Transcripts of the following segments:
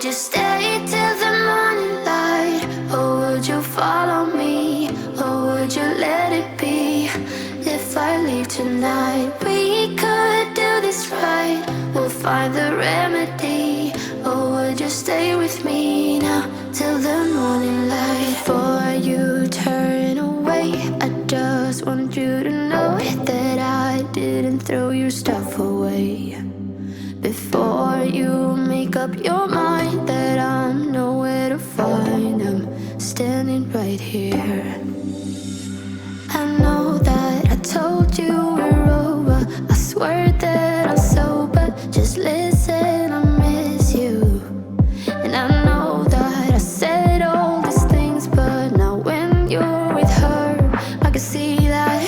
would you stay till the morning light? Or would you follow me? Or would you let it be? If I leave tonight, we could do this right. We'll find the remedy. Or would you stay with me now till the morning light? Before you turn away, I just want you to know that I didn't throw your stuff away. Before you make up your mind that I'm nowhere to find, I'm standing right here. I know that I told you we're over. I swear that I'm sober. Just listen, I miss you. And I know that I said all these things, but now when you're with her, I can see that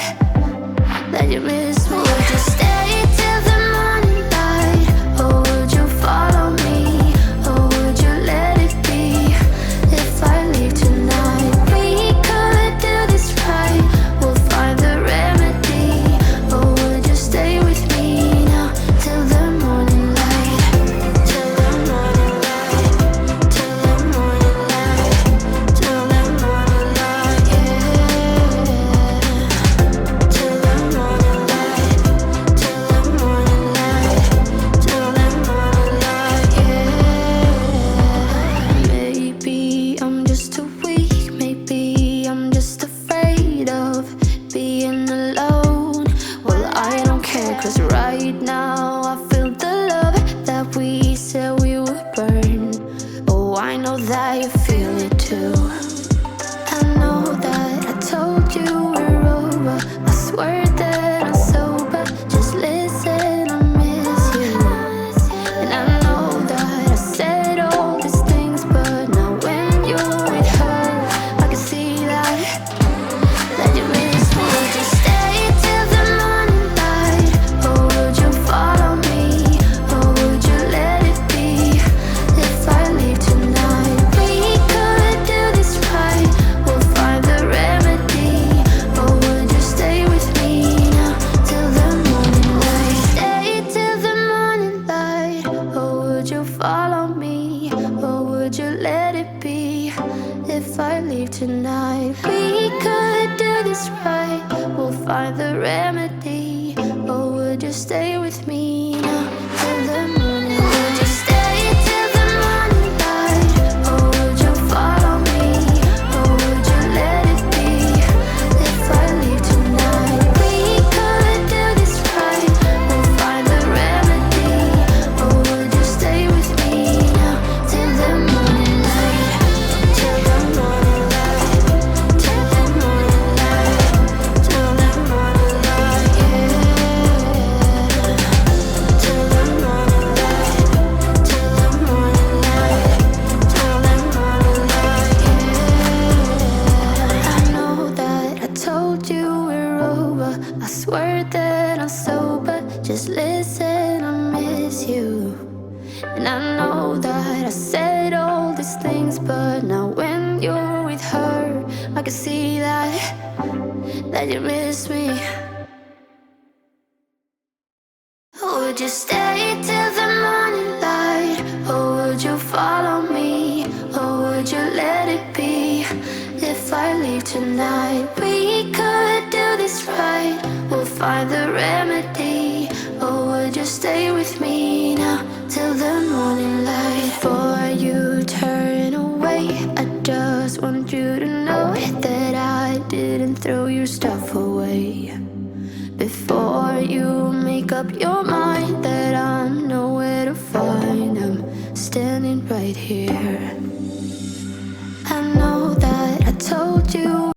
you miss me. Would you stay till the morning light? Or would you follow me? Or would you let it be? If I leave tonight, we could do this right. We'll find the remedy. Or would you stay with me now till the morning light? Till the morning light. Till the morning light. Till the morning light, yeah. Till the morning light. Till the morning light. Till the morning light, yeah. Maybe I'm just too weak. Maybe I'm just afraid of being alone. Well, I don't care, 'cause right now I feel the love that we said we would burn. Oh, I know that you feel it too. I know that I told you we're over. I swear that I'm sober. Just listen, I miss you. And I know that I said all these things, but now when you're with her, I can see that you miss me. Would you stay till the morning light? Or would you follow me? Or would you let it be? If I leave tonight, we could do this right. We'll find the remedy. Or would you stay with me now till the morning light? Stay till the morning light. Or would you follow me? Or would you let it be? If I leave tonight, we could do this right. We'll find the remedy. Or would you stay with me now till the morning light? Would you stay till the morning light? Or would you follow me? Or would you let it be? If I leave tonight, we could do this right. We'll find the remedy. Or would you stay with me now till the morning light? Till the morning light. Till the morning light. Till the morning light, yeah. Till the morning light. Till the morning light. Till the morning light, yeah. I know that I told you we're over. I swear that I'm sober. Just listen, I miss you. And I know that I said all these things, but now when you're with her, I can see that you miss me. Would you stay till the morning light? Or would you follow me? Or would you let it be? If I leave tonight, we could do this right. We'll find the remedy. Or would you stay with me now till the morning light? Before you turn away, I just want you to know that I didn't throw your stuff away. Before you make up your mind that I'm nowhere to find, I'm standing right here. I know that I told you